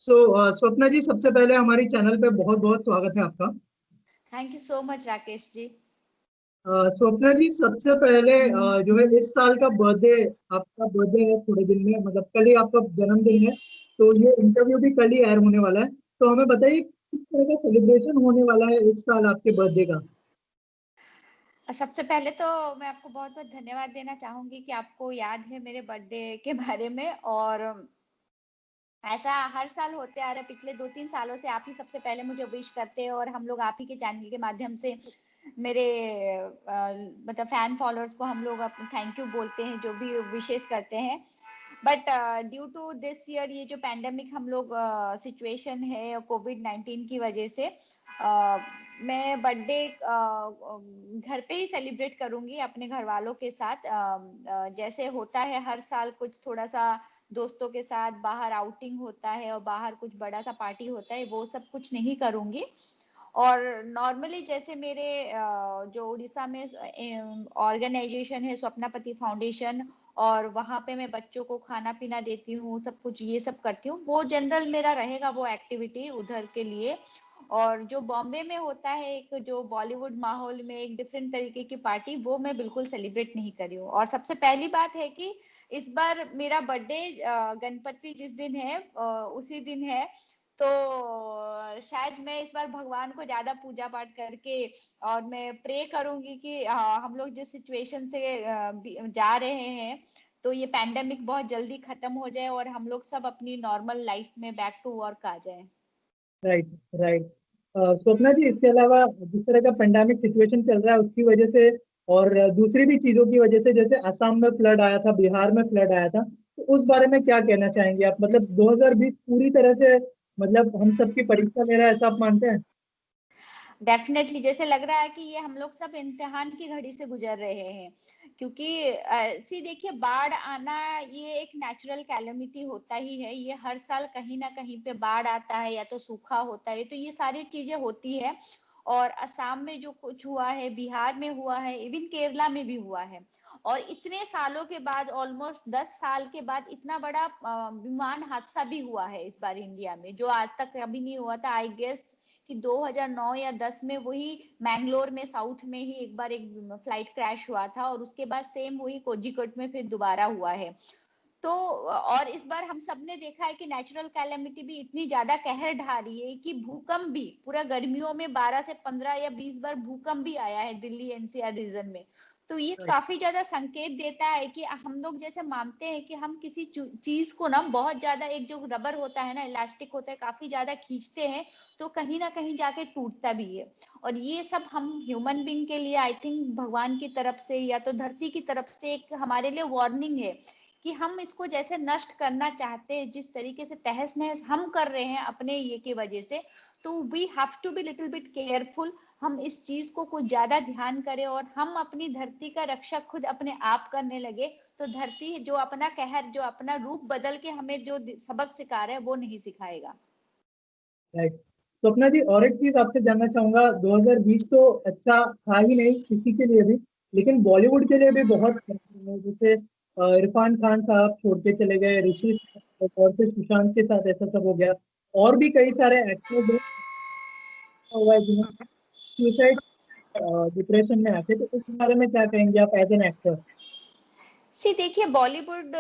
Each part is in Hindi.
स्वप्ना जी, सबसे पहले हमारी चैनल पे बहुत बहुत स्वागत है आपका। Thank you so much Rakesh ji. Swapna ji, सबसे पहले जो है इस साल का बर्थडे, आपका बर्थडे है थोड़े दिन में, मतलब कल ही आपका जन्मदिन है। तो ये इंटरव्यू भी कल ही एयर होने वाला है। तो हमें बताइए किस तरह का सेलिब्रेशन होने वाला है इस साल आपके बर्थडे का। सबसे पहले तो मैं आपको बहुत बहुत धन्यवाद देना चाहूंगी कि आपको याद है मेरे बर्थडे के बारे में। और ऐसा हर साल होते आ रहा है, पिछले 2-3 सालों से आप ही सबसे पहले मुझे विश करते हैं और हम लोग आप ही के चैनल के माध्यम से मेरे मतलब फैन फॉलोअर्स को हम लोग थैंक यू बोलते हैं, जो भी विशेष करते हैं। But due to this year ये जो पैंडेमिक हम लोग सिचुएशन है कोविड-19 की वजह से, मैं बर्थडे घर पे ही सेलिब्रेट करूंगी अपने घर वालों के साथ। जैसे होता है हर साल, कुछ थोड़ा सा दोस्तों के साथ बाहर आउटिंग होता है और बाहर कुछ बड़ा सा पार्टी होता है, वो सब कुछ नहीं करूंगी। और नॉर्मली जैसे मेरे जो उड़ीसा में ऑर्गेनाइजेशन है स्वप्नापति फाउंडेशन, और वहां पे मैं बच्चों को खाना पीना देती हूँ, सब कुछ ये सब करती हूँ, वो जनरल मेरा रहेगा वो एक्टिविटी उधर के लिए। और जो बॉम्बे में होता है एक जो बॉलीवुड माहौल में एक डिफरेंट तरीके की पार्टी, वो मैं बिल्कुल सेलिब्रेट नहीं करी हूँ। और सबसे पहली बात है कि इस बार मेरा बर्थडे गणपति जिस दिन है उसी दिन है। तो शायद मैं इस बार भगवान को ज्यादा पूजा पाठ करके, और मैं प्रे करूंगी कि हम लोग जिस सिचुएशन से जा रहे हैं, तो ये पैंडेमिक बहुत जल्दी खत्म हो जाए और हम लोग सब अपनी नॉर्मल लाइफ में बैक टू वर्क आ जाए। Right, right. स्वप्ना जी, इसके अलावा जिस तरह का पेंडेमिक सिचुएशन चल रहा है उसकी वजह से और दूसरी भी चीजों की वजह से, जैसे असम में फ्लड आया था, बिहार में फ्लड आया था, तो उस बारे में क्या कहना चाहेंगे आप? मतलब 2020 पूरी तरह से, मतलब हम सबकी परीक्षा ले रहा है, ऐसा आप मानते हैं? डेफिनेटली जैसे लग रहा है कि ये हम लोग सब इम्तिहान की घड़ी से गुजर रहे हैं। क्योंकि सी देखिए, बाढ़ आना ये एक नेचुरल कैलेमिटी होता ही है, ये हर साल कहीं ना कहीं पे बाढ़ आता है या तो सूखा होता है, तो ये सारी चीजें होती है। और असम में जो कुछ हुआ है, बिहार में हुआ है, इवन केरला में भी हुआ है। और इतने सालों के बाद, ऑलमोस्ट 10 साल के बाद, इतना बड़ा विमान हादसा भी हुआ है इस बार इंडिया में, जो आज तक कभी नहीं हुआ था। आई गेस कि 2009 या 10 में वही मैंगलोर में साउथ में ही एक बार एक फ्लाइट क्रैश हुआ था, और उसके बाद सेम वही कोझिकोड में फिर दोबारा हुआ है। तो और इस बार हम सब ने देखा है कि नेचुरल कैलेमिटी भी इतनी ज्यादा कहर ढा रही है कि भूकंप भी, पूरा गर्मियों में 12 से 15 या 20 बार भूकंप भी आया है दिल्ली एनसीआर रीजन में। तो ये काफी ज्यादा संकेत देता है कि हम लोग जैसे मानते हैं कि हम किसी चीज को ना बहुत ज्यादा, एक जो रबर होता है ना, इलास्टिक होता है, काफी ज्यादा खींचते हैं तो कहीं ना कहीं जाके टूटता भी है। और ये सब हम ह्यूमन बींग के लिए, आई थिंक भगवान की तरफ से या तो धरती की तरफ से एक हमारे लिए वार्निंग है कि हम इसको जैसे नष्ट करना चाहते हैं, जिस तरीके से तहस नहस हम कर रहे हैं अपने ये की वजह से, तो we have to be little bit careful. हम इस चीज को कुछ ज्यादा ध्यान करें और हम अपनी धरती का रक्षा खुद अपने आप करने लगे, तो धरती जो अपना कहर, जो अपना रूप बदल के हमें जो सबक सिखा रहा है, वो नहीं सिखाएगा। राइट। स्वप्ना जी, और एक चीज आपसे जानना चाहूंगा। 2020 तो अच्छा था ही नहीं किसी के लिए भी, लेकिन बॉलीवुड के लिए भी बहुत जैसे इरफान खान साहब छोड़ के चले गए, ऋषि और फिर सुशांत के साथ ऐसा सब हो गया। और भी कई सारे एक्टर्स हुआ है जिन्होंने सुसाइड, डिप्रेशन में आते, तो इस बारे में क्या कहेंगे आप एज एन एक्टर? सी देखिए, बॉलीवुड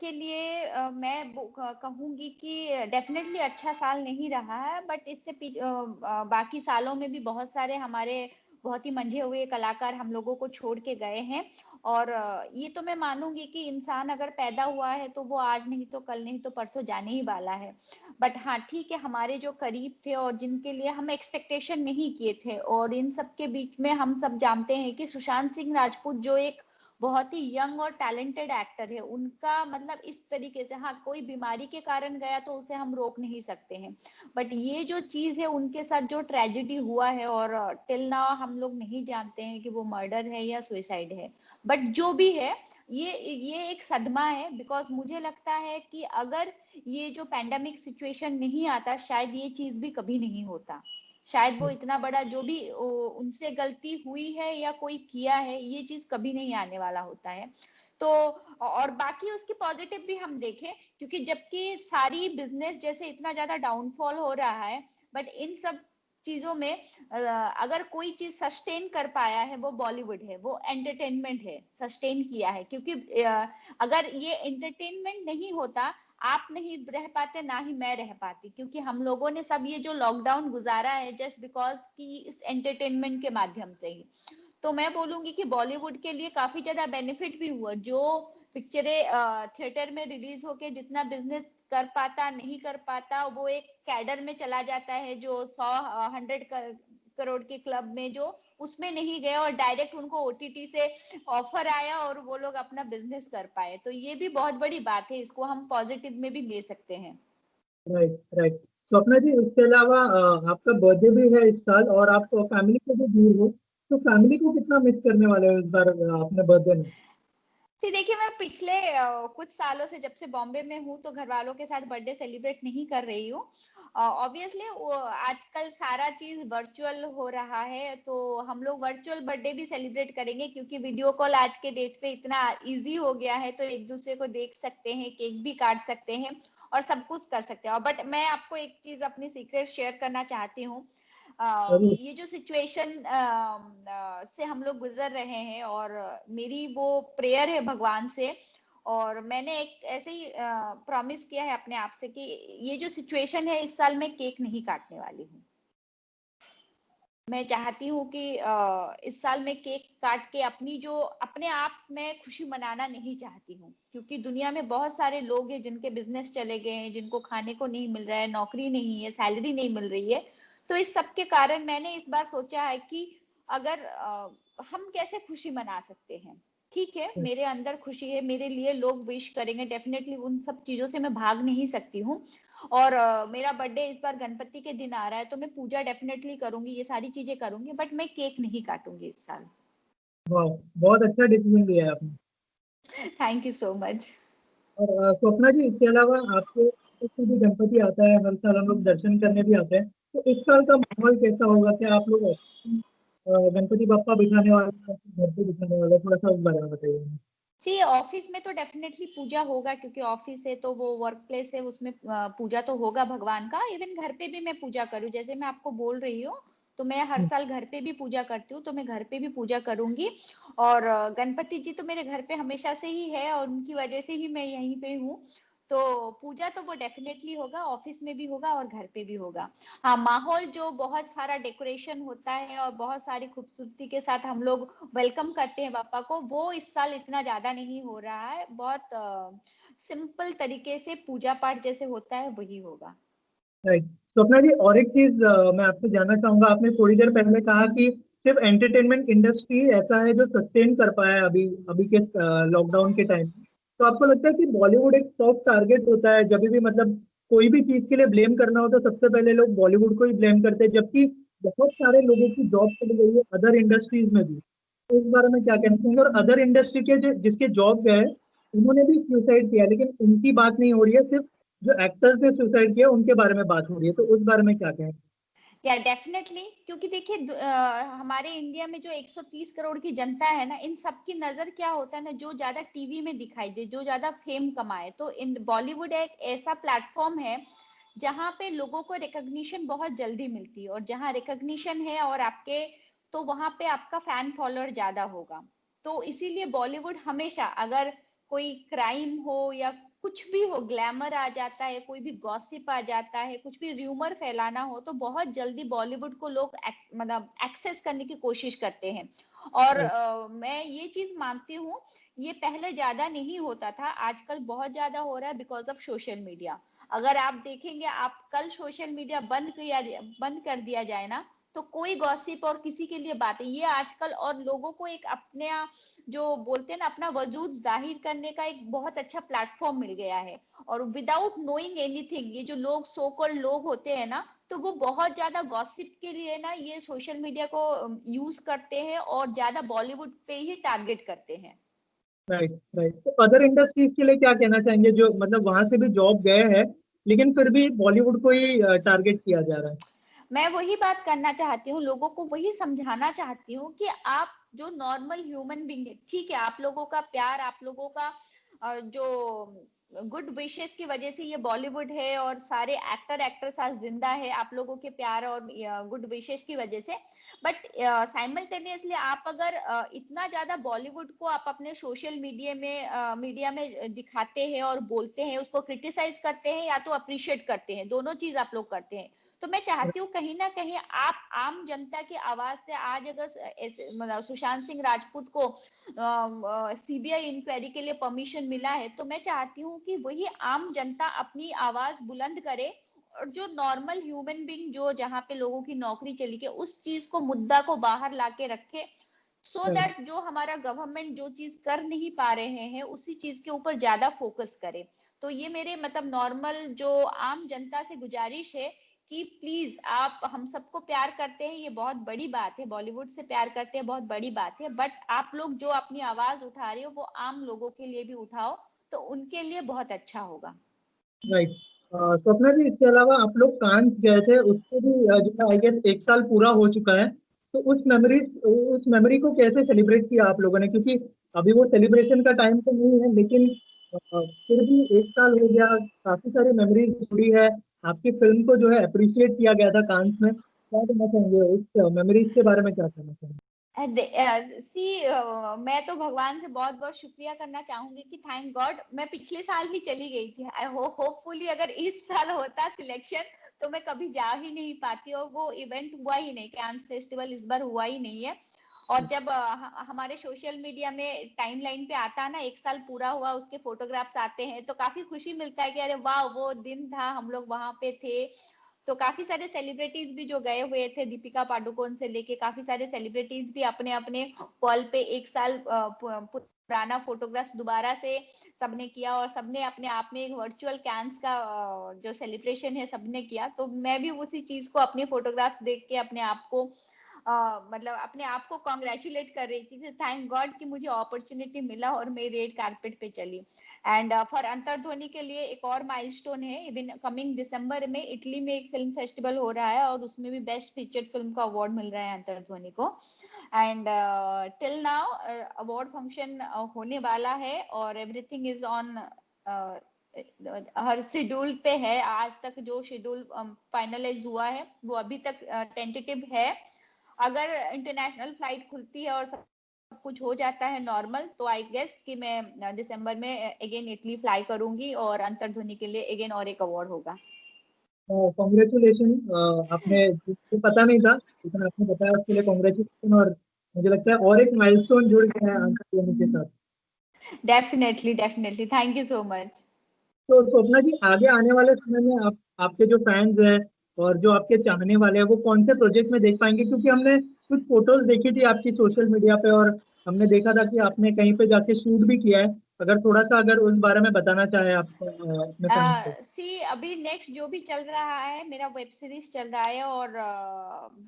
के लिए मैं कहूंगी कि डेफिनेटली अच्छा साल नहीं रहा है, बट इससे बाकी सालों में भी बहुत सारे हमारे बहुत ही मंझे हुए कलाकार हम लोगों को छोड़ के गए हैं। और ये तो मैं मानूंगी कि इंसान अगर पैदा हुआ है तो वो आज नहीं तो कल नहीं तो परसों जाने ही वाला है। बट हाँ ठीक है, हमारे जो करीब थे और जिनके लिए हम एक्सपेक्टेशन नहीं किए थे, और इन सब के बीच में हम सब जानते हैं कि सुशांत सिंह राजपूत जो एक बहुत ही यंग और टैलेंटेड एक्टर है, उनका मतलब इस तरीके से, हाँ कोई बीमारी के कारण गया तो उसे हम रोक नहीं सकते हैं, बट ये जो चीज है उनके साथ जो ट्रेजेडी हुआ है, और टिल नाउ हम लोग नहीं जानते हैं कि वो मर्डर है या सुसाइड है। बट जो भी है, ये एक सदमा है, बिकॉज मुझे लगता है कि अगर ये जो पैंडेमिक सिचुएशन नहीं आता, शायद ये चीज भी कभी नहीं होता। शायद वो इतना बड़ा जो भी उनसे गलती हुई है या कोई किया है, ये चीज कभी नहीं आने वाला होता है। तो और बाकी उसकी पॉजिटिव भी हम देखें, क्योंकि जबकि सारी बिजनेस जैसे इतना ज्यादा डाउनफॉल हो रहा है, बट इन सब चीजों में अगर कोई चीज सस्टेन कर पाया है वो बॉलीवुड है, वो एंटरटेनमेंट है, सस्टेन किया है। क्योंकि अगर ये एंटरटेनमेंट नहीं होता, आप नहीं रह पाते, ना ही मैं रह पाती, क्योंकि हम लोगों ने सब ये जो लॉकडाउन गुजारा है जस्ट बिकॉज की इस एंटरटेनमेंट के माध्यम से ही। तो मैं बोलूंगी कि बॉलीवुड के लिए काफी ज्यादा बेनिफिट भी हुआ। जो पिक्चरें थिएटर में रिलीज होके जितना बिजनेस कर पाता, नहीं कर पाता, वो एक कैडर में चला जाता है, जो 100 करोड़ के क्लब में जो उसमें नहीं गए और डायरेक्ट उनको ओटीटी से ऑफर आया और वो लोग अपना बिजनेस कर पाए। तो ये भी बहुत बड़ी बात है, इसको हम पॉजिटिव में भी ले सकते हैं। Right, right. स्वप्ना जी, इसके अलावा आपका बर्थडे भी है इस साल और आप फैमिली से भी दूर हो, तो फैमिली को कितना मिस करने वाले हो इस बार अपने बर्थडे में? जी देखिए, मैं पिछले कुछ सालों से जब से बॉम्बे में हूँ तो घर वालों के साथ बर्थडे सेलिब्रेट नहीं कर रही हूँ। ऑब्वियसली आजकल सारा चीज वर्चुअल हो रहा है, तो हम लोग वर्चुअल बर्थडे भी सेलिब्रेट करेंगे, क्योंकि वीडियो कॉल आज के डेट पे इतना इजी हो गया है, तो एक दूसरे को देख सकते हैं, केक भी काट सकते हैं और सब कुछ कर सकते हैं। बट मैं आपको एक चीज अपनी सीक्रेट शेयर करना चाहती हूँ। जरूर। ये जो सिचुएशन से हम लोग गुजर रहे हैं, और मेरी वो प्रेयर है भगवान से, और मैंने एक ऐसे ही प्रॉमिस किया है अपने आप से कि ये जो सिचुएशन है इस साल मैं केक नहीं काटने वाली हूँ। मैं चाहती हूँ कि इस साल मैं केक काट के अपनी जो अपने आप में खुशी मनाना नहीं चाहती हूँ, क्योंकि दुनिया में बहुत सारे लोग हैं जिनके बिजनेस चले गए हैं, जिनको खाने को नहीं मिल रहा है, नौकरी नहीं है, सैलरी नहीं मिल रही है। तो इस सब के कारण मैंने इस बार सोचा है कि अगर हम कैसे खुशी मना सकते हैं। ठीक है, मेरे अंदर खुशी है, मेरे लिए लोग विश करेंगे, डेफिनेटली उन सब चीजों से मैं भाग नहीं सकती हूँ। और मेरा बर्थडे इस बार गणपति के दिन आ रहा है, तो मैं पूजा डेफिनेटली करूंगी, ये सारी चीजें करूंगी, बट मैं केक नहीं काटूंगी इस साल। वाह, बहुत अच्छा डिसीजन लिया है आपने। Thank you so much. और स्वप्ना जी, इसके अलावा आपके इसमें भी गणपति आता है, हर साल हम लोग दर्शन करने भी आते हैं, तो इस साल का माहौल कैसा होगा? क्या आप लोग गणपति बप्पा बिठाने वाले हैं, घर पे बिठाने वाले हैं? थोड़ा सा उस बारे में बताइए। सी ऑफिस में तो डेफिनेटली पूजा होगा, क्योंकि ऑफिस है तो वो वर्क प्लेस है, उसमें पूजा तो होगा भगवान का। इवन घर पे भी मैं पूजा करूँ, जैसे मैं आपको बोल रही हूँ, तो मैं हर साल घर पे भी पूजा करती हूँ, तो मैं घर पे भी पूजा करूंगी। और गणपति जी तो मेरे घर पे हमेशा से ही है, और उनकी वजह से ही मैं यहीं पे हूँ। तो पूजा तो वो डेफिनेटली होगा, ऑफिस में भी होगा और घर पे भी होगा। हाँ, माहौल जो बहुत सारा डेकोरेशन होता है और बहुत सारी खूबसूरती के साथ हम लोग वेलकम करते हैं पापा को, वो इस साल इतना ज्यादा नहीं हो रहा है। बहुत सिंपल तरीके से पूजा पाठ जैसे होता है वही होगा। राइट। स्वप्ना जी, और एक चीज मैं आपसे जानना चाहूंगा। आपने थोड़ी देर पहले कहा कि सिर्फ एंटरटेनमेंट इंडस्ट्री ऐसा है जो सस्टेन कर पाया है अभी अभी के लॉकडाउन के टाइम। तो आपको लगता है कि बॉलीवुड एक सॉफ्ट टारगेट होता है? जब भी मतलब कोई भी चीज के लिए ब्लेम करना हो तो सबसे पहले लोग बॉलीवुड को ही ब्लेम करते हैं, जबकि बहुत सारे लोगों की जॉब चली गई है अदर इंडस्ट्रीज में भी। तो इस बारे में क्या कहना चाहेंगे? और अदर इंडस्ट्री के जो जिसके जॉब गए, उन्होंने भी सुसाइड किया, लेकिन उनकी बात नहीं हो रही है, सिर्फ जो एक्टर्स ने सुसाइड किया उनके बारे में बात हो रही है। तो उस बारे में क्या कहें? या डेफिनेटली, क्योंकि देखिए हमारे इंडिया में जो 130 करोड़ की जनता है ना, इन सबकी नजर क्या होता है ना, जो ज्यादा टीवी में दिखाई दे, जो ज्यादा फेम कमाए। तो इन बॉलीवुड एक ऐसा प्लेटफॉर्म है जहाँ पे लोगों को रिकॉग्निशन बहुत जल्दी मिलती है, और जहाँ रिकॉग्निशन है और आपके, तो वहां पे आपका फैन फॉलोअर ज्यादा होगा। तो इसीलिए बॉलीवुड हमेशा, अगर कोई क्राइम हो या कुछ भी हो, ग्लैमर आ जाता है, कोई भी गॉसिप आ जाता है, कुछ भी र्यूमर फैलाना हो, तो बहुत जल्दी बॉलीवुड को लोग मतलब एक्सेस करने की कोशिश करते हैं। और मैं ये चीज मानती हूँ, ये पहले ज्यादा नहीं होता था, आजकल बहुत ज्यादा हो रहा है बिकॉज ऑफ सोशल मीडिया। अगर आप देखेंगे, आप कल सोशल मीडिया बंद कर दिया जाए ना, तो कोई गॉसिप और किसी के लिए बात है ये आजकल, और लोगों को एक अपने जो बोलते हैं ना, अपना वजूद जाहिर करने का एक बहुत अच्छा प्लेटफॉर्म मिल गया है। और विदाउट नोइंग एनीथिंग, ये जो लोग सो कॉल्ड लोग होते हैं ना, तो वो बहुत ज्यादा गॉसिप के लिए ना ये सोशल मीडिया को यूज करते हैं, और ज्यादा बॉलीवुड पे ही टारगेट करते हैं। Right, right. तो अदर इंडस्ट्रीज के लिए क्या कहना चाहेंगे, जो मतलब वहां से भी जॉब गए हैं लेकिन फिर भी बॉलीवुड को ही टारगेट किया जा रहा है? मैं वही बात करना चाहती हूँ, लोगों को वही समझाना चाहती हूँ कि आप जो नॉर्मल ह्यूमन बीइंग है, ठीक है आप लोगों का प्यार, आप लोगों का जो गुड विशेस की वजह से ये बॉलीवुड है और सारे एक्टर एक्ट्रेस आज जिंदा है आप लोगों के प्यार और गुड विशेस की वजह से। बट साइमल्टेनियसली आप अगर इतना ज्यादा बॉलीवुड को आप अपने सोशल मीडिया में दिखाते हैं और बोलते हैं, उसको क्रिटिसाइज करते हैं या तो अप्रिशिएट करते हैं, दोनों चीज आप लोग करते हैं। तो मैं चाहती हूँ कहीं ना कहीं आप आम जनता की आवाज से आज अगर मतलब सुशांत सिंह राजपूत को सीबीआई इंक्वायरी के लिए परमिशन मिला है, तो मैं चाहती हूँ कि वही आम जनता अपनी आवाज बुलंद करे और जो नॉर्मल ह्यूमन बीइंग जो जहाँ पे लोगों की नौकरी चली गई उस चीज को मुद्दा को बाहर लाके रखे, सो दैट जो हमारा गवर्नमेंट जो चीज कर नहीं पा रहे हैं उसी चीज के ऊपर ज्यादा फोकस करे। तो ये मेरे मतलब नॉर्मल जो आम जनता से गुजारिश है कि प्लीज आप, हम सबको प्यार करते हैं ये बहुत बड़ी बात है, बॉलीवुड से प्यार करते हैं बहुत बड़ी बात है, बट आप लोग जो अपनी आवाज उठा रहे हो वो आम लोगों के लिए भी उठाओ तो उनके लिए बहुत अच्छा होगा। राइट। स्वप्ना जी, इसके अलावा आप लोग कांस गए थे, उसको भी जो है आई गेस 1 साल पूरा हो चुका है। तो उस मेमोरी को कैसे सेलिब्रेट किया आप लोगों ने, क्योंकि अभी वो सेलिब्रेशन का टाइम तो नहीं है, लेकिन फिर भी 1 साल हो गया, काफी सारी मेमोरीज जुड़ी है। आपकी फिल्म को जो है अप्रिशिएट किया गया था कांस में। क्या कहना चाहेंगे उस मेमोरीज के बारे में, क्या कहना चाहेंगे? मैं तो भगवान से बहुत बहुत शुक्रिया करना चाहूंगी कि थैंक गॉड मैं पिछले साल ही चली गई थी। आई होपफुली अगर इस साल होता सिलेक्शन तो मैं कभी जा ही नहीं पाती और वो इवेंट हुआ ही नहीं, कैंस फेस्टिवल इस बार हुआ ही नहीं है। और जब हमारे सोशल मीडिया में टाइमलाइन पे आता है ना 1 साल पूरा हुआ उसके फोटोग्राफ्स आते हैं तो काफी खुशी मिलता है कि अरे वाह वो दिन था, हम लोग वहां पे थे। तो काफी सारे सेलिब्रिटीज भी जो गए हुए थे, दीपिका पादुकोण से लेके काफी सारे सेलिब्रिटीज भी अपने अपने कॉल पे 1 साल पुराना फोटोग्राफ्स दोबारा से सबने किया और सबने अपने आप में एक वर्चुअल कैंस का जो सेलिब्रेशन है सबने किया। तो मैं भी उसी चीज को अपने फोटोग्राफ्स देख के अपने आप को मतलब अपने आप को कॉन्ग्रेचुलेट कर रही थी, थैंक गॉड कि मुझे अपॉर्चुनिटी मिला और मैं रेड कारपेट पे चली। एंड फॉर अंतरध्वनि के लिए एक और माइलस्टोन है, इवन कमिंग दिसंबर में इटली में एक फिल्म फेस्टिवल हो रहा है और उसमें भी बेस्ट फीचर्ड फिल्म का अवार्ड मिल रहा है अंतरध्वनि को। And till now award function होने वाला है और everything is on her schedule पे है। आज तक जो शेड्यूल फाइनलाइज हुआ है वो अभी तक टेंटेटिव है। अगर इंटरनेशनल फ्लाइट खुलती है और सब कुछ हो जाता है नॉर्मल तो आई गेस कि मैं दिसंबर में अगेन इटली फ्लाई करूंगी और अंतरध्वनि के लिए अगेन और एक अवार्ड होगा। कॉन्ग्रेचुलेशन। आपने, मुझे पता नहीं था लेकिन आपने बताया उसके लिए कॉन्ग्रेचुलेशन। और मुझे लगता है और एक माइलस्टोन जुड़ गया है अंतरध्वनि के साथ। Definitely definitely, thank you so much. तो स्वप्ना जी, आगे आने वाले समय में आपके जो फैंस हैं और जो आपके चाहने वाले हैं वो कौन से प्रोजेक्ट में देख पाएंगे? क्योंकि हमने कुछ फोटोज देखी थी आपकी सोशल मीडिया पे और हमने देखा था कि आपने कहीं पे जाके शूट भी किया है। अगर थोड़ा सा अगर उस बारे में बताना चाहे आप अपने फैंस को। सी अभी नेक्स्ट जो भी चल रहा है मेरा वेब सीरीज चल रहा है और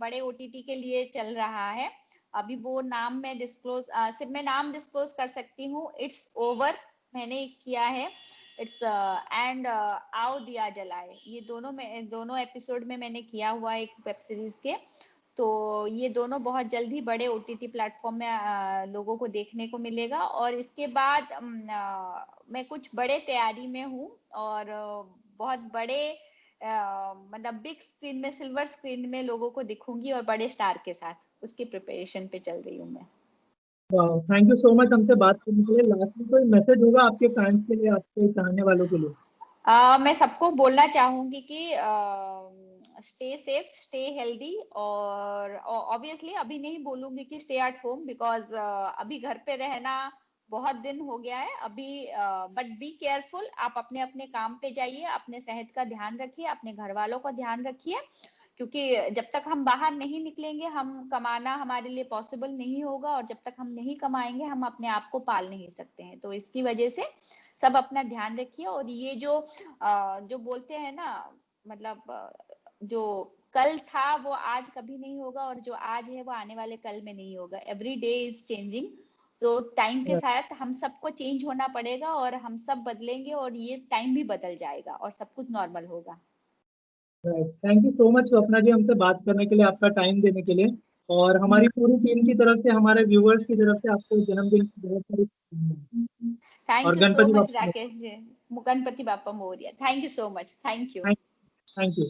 बड़े ओटीटी के लिए चल रहा है। अभी वो नाम मैं डिस्क्लोज सिर्फ मैं नाम डिस्क्लोज कर सकती हूँ, इट्स ओवर मैंने किया है। इट्स एंड आओ दिया जलाए, ये दोनों एपिसोड में मैंने किया हुआ एक वेब सीरीज के। तो ये दोनों बहुत जल्द ही बड़े ओटीटी प्लेटफॉर्म में लोगों को देखने को मिलेगा और इसके बाद मैं कुछ बड़े तैयारी में हूँ और बहुत बड़े मतलब बिग स्क्रीन में सिल्वर स्क्रीन में लोगों को दिखूंगी और बड़े स्टार के साथ, उसकी प्रिपरेशन पे चल रही हूँ मैं। थैंक यू सो मच हमसे बात करने के लिए। लास्ट में कोई मैसेज होगा आपके फैंस के लिए, आपके चाहने वालों के लिए? मैं सबको बोलना चाहूंगी कि स्टे सेफ स्टे हेल्दी और ऑब्वियसली अभी नहीं बोलूंगी कि स्टे एट होम बिकॉज अभी घर पे रहना बहुत दिन हो गया है अभी। बट बी केयरफुल, आप अपने अपने काम पे जाइए, अपने सेहत का ध्यान रखिए, अपने घर वालों का ध्यान रखिए, क्योंकि जब तक हम बाहर नहीं निकलेंगे हम कमाना हमारे लिए पॉसिबल नहीं होगा और जब तक हम नहीं कमाएंगे हम अपने आप को पाल नहीं सकते हैं। तो इसकी वजह से सब अपना ध्यान रखिए और ये जो बोलते हैं ना मतलब जो कल था वो आज कभी नहीं होगा और जो आज है वो आने वाले कल में नहीं होगा। Every day is changing. तो टाइम के साथ हम सबको चेंज होना पड़ेगा और हम सब बदलेंगे और ये टाइम भी बदल जाएगा और सब कुछ नॉर्मल होगा। Thank you so much Swapna ji हमसे बात करने के लिए, आपका टाइम देने के लिए। और हमारी पूरी टीम की तरफ से, हमारे व्यूअर्स की तरफ से आपको जन्मदिन की बहुत सारी शुभकामनाएं। और thank you so Ganpati much Bappa Rakesh ji. Ganpati Bappa Morya. Thank you so much. Thank you. Thank you.